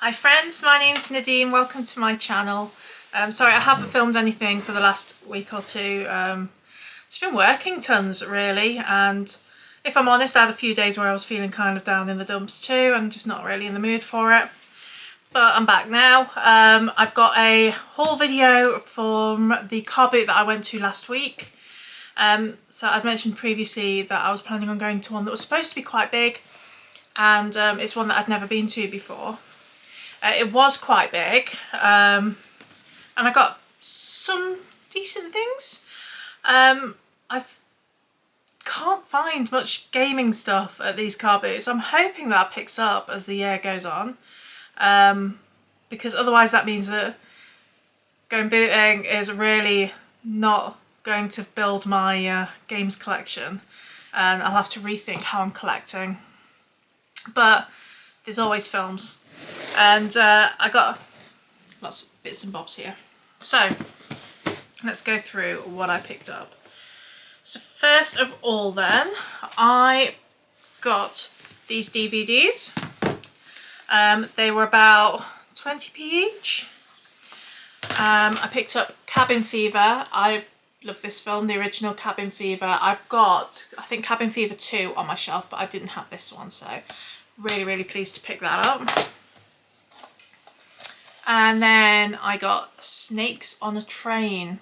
Hi friends, my name's Nadine, welcome to my channel. Sorry I haven't filmed anything for the last week or two. Just been working tons really, and if I'm honest I had a few days where I was feeling kind of down in the dumps too. I'm just not really in the mood for it. But I'm back now. I've got a haul video from the car boot that I went to last week. So I'd mentioned previously that I was planning on going to one that was supposed to be quite big, and it's one that I'd never been to before. It was quite big, and I got some decent things. I can't find much gaming stuff at these car boots. I'm hoping that picks up as the year goes on, because otherwise that means that going booting is really not going to build my games collection, and I'll have to rethink how I'm collecting. But there's always films. And I got lots of bits and bobs here. So let's go through what I picked up. So first of all then, I got these DVDs. They were about 20p each. I picked up Cabin Fever. I love this film, the original Cabin Fever. I've got, I think, Cabin Fever 2 on my shelf, but I didn't have this one, so really pleased to pick that up. And then I got Snakes on a Train.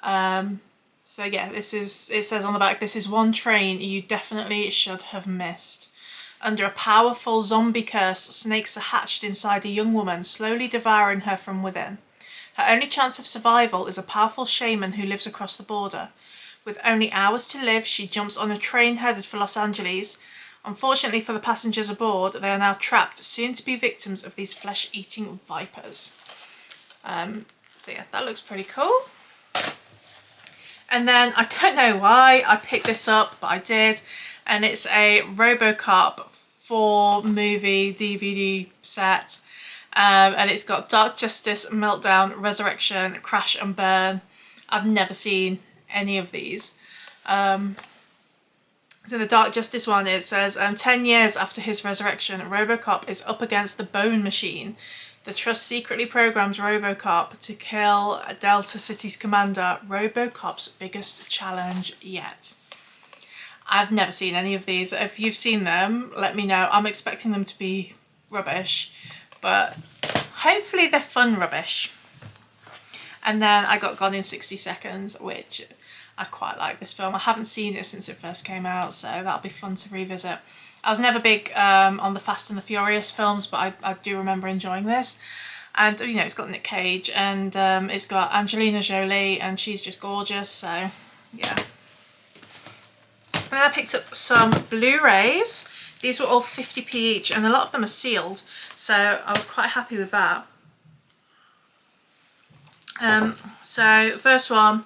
So yeah, this is, it says on the back, this is one train you definitely should have missed. Under a powerful zombie curse, snakes are hatched inside a young woman, slowly devouring her from within. Her only chance of survival is a powerful shaman who lives across the border. With only hours to live, she jumps on a train headed for Los Angeles. Unfortunately for the passengers aboard, they are now trapped, soon to be victims of these flesh-eating vipers. So yeah, that looks pretty cool. And then, I don't know why I picked this up, but I did. And it's a RoboCop 4 movie DVD set. And it's got Dark Justice, Meltdown, Resurrection, Crash and Burn. I've never seen any of these. So the Dark Justice one, it says, 10 years after his resurrection, RoboCop is up against the Bone Machine. The Trust secretly programs RoboCop to kill Delta City's commander, RoboCop's biggest challenge yet. I've never seen any of these. If you've seen them, let me know. I'm expecting them to be rubbish, but hopefully they're fun rubbish. And then I got Gone in 60 Seconds, which I quite like this film. I haven't seen it since it first came out, so that'll be fun to revisit. I was never big on the Fast and the Furious films, but I do remember enjoying this. And, you know, it's got Nick Cage, and it's got Angelina Jolie, and she's just gorgeous, so yeah. And then I picked up some Blu-rays. These were all 50p each, and a lot of them are sealed, so I was quite happy with that. So the first one,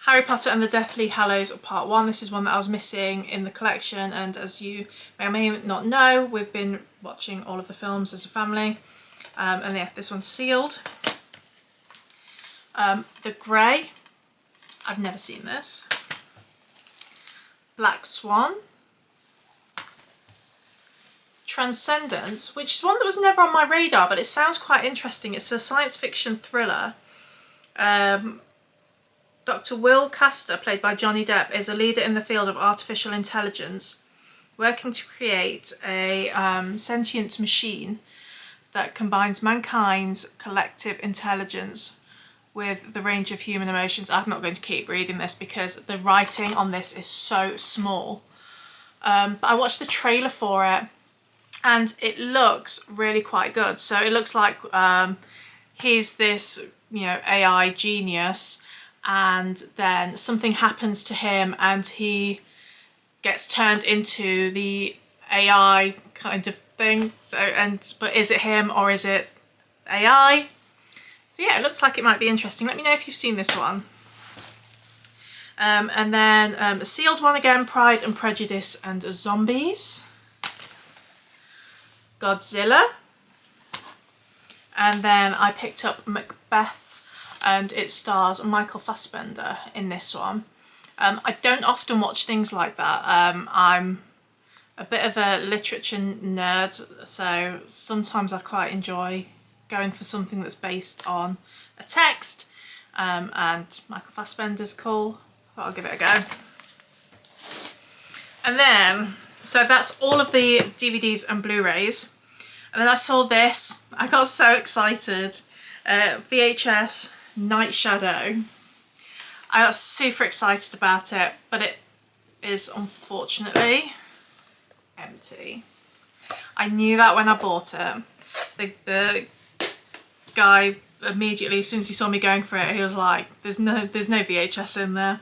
Harry Potter and the Deathly Hallows Part 1. This is one that I was missing in the collection, and as you may or may not know, we've been watching all of the films as a family. And yeah, this one's sealed. The Grey. I've never seen this. Black Swan. Transcendence, which is one that was never on my radar, but it sounds quite interesting. It's a science fiction thriller. Dr. Will Castor, played by Johnny Depp, is a leader in the field of artificial intelligence, working to create a sentient machine that combines mankind's collective intelligence with the range of human emotions. I'm not going to keep reading this because the writing on this is so small. But I watched the trailer for it and it looks really quite good. So it looks like he's this, you know, AI genius, and then something happens to him and he gets turned into the AI kind of thing. So, but is it him or is it AI? So yeah, it looks like it might be interesting. Let me know if you've seen this one. And then the sealed one again, Pride and Prejudice and Zombies. Godzilla. And then I picked up Macbeth, and it stars Michael Fassbender in this one. I don't often watch things like that. I'm a bit of a literature nerd, so sometimes I quite enjoy going for something that's based on a text, and Michael Fassbender's cool. I thought I'll give it a go. And then, so that's all of the DVDs and Blu-rays. And then I saw this. I got so excited. VHS Night Shadow. I got super excited about it, but it is unfortunately empty. I knew that when I bought it. The guy immediately, as soon as he saw me going for it, he was like, there's no VHS in there.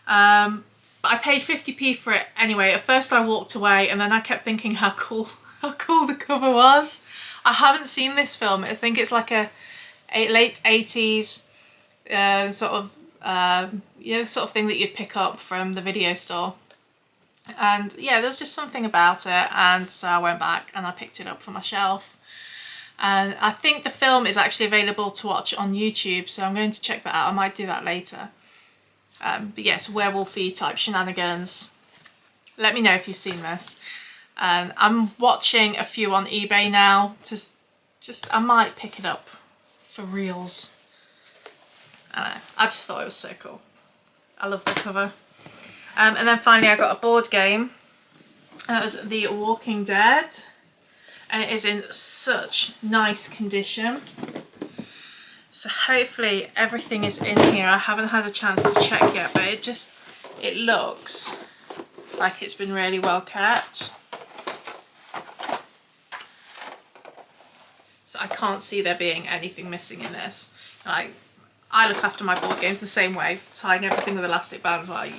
But I paid 50p for it anyway. At first I walked away, and then I kept thinking how cool the cover was. I haven't seen this film. I think it's like a late 80s sort of you know, the sort of thing that you'd pick up from the video store. And yeah, there was just something about it, and so I went back and I picked it up from my shelf. And I think the film is actually available to watch on YouTube, so I'm going to check that out. I might do that later. But yes, werewolfy type shenanigans. Let me know if you've seen this. I'm watching a few on eBay now. I might pick it up for reals. I don't know, I just thought it was so cool. I love the cover. And then finally I got a board game. And that was The Walking Dead. And it is in such nice condition. So hopefully everything is in here. I haven't had a chance to check yet, but it looks like it's been really well kept. So I can't see there being anything missing in this. Like, I look after my board games the same way, tying everything with elastic bands, like,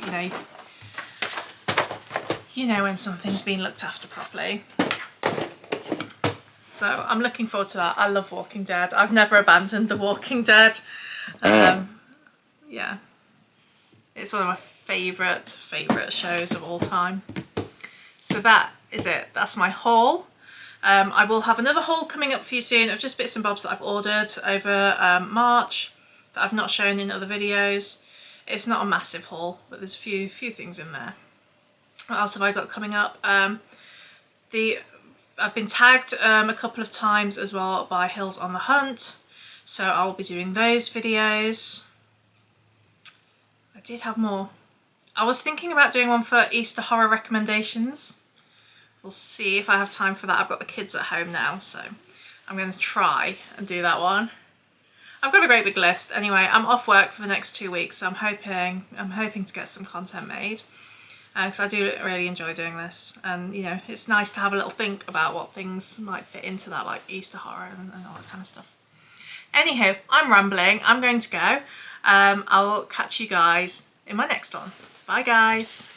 you know when something's been looked after properly. So I'm looking forward to that. I love Walking Dead. I've never abandoned The Walking Dead. Yeah, it's one of my favourite shows of all time. So that is it. That's my haul. I will have another haul coming up for you soon of just bits and bobs that I've ordered over March that I've not shown in other videos. It's not a massive haul, but there's a few things in there. What else have I got coming up? I've been tagged a couple of times as well by Hills on the Hunt, so I'll be doing those videos. I did have more. I was thinking about doing one for Easter horror recommendations. We'll see if I have time for that. I've got the kids at home now, so I'm going to try and do that one. I've got a great big list. Anyway, I'm off work for the next 2 weeks, so I'm hoping to get some content made. Because I do really enjoy doing this, and you know, it's nice to have a little think about what things might fit into that, like Easter horror and all that kind of stuff. Anywho, I'm rambling, I'm going to go. I will catch you guys in my next one. Bye guys.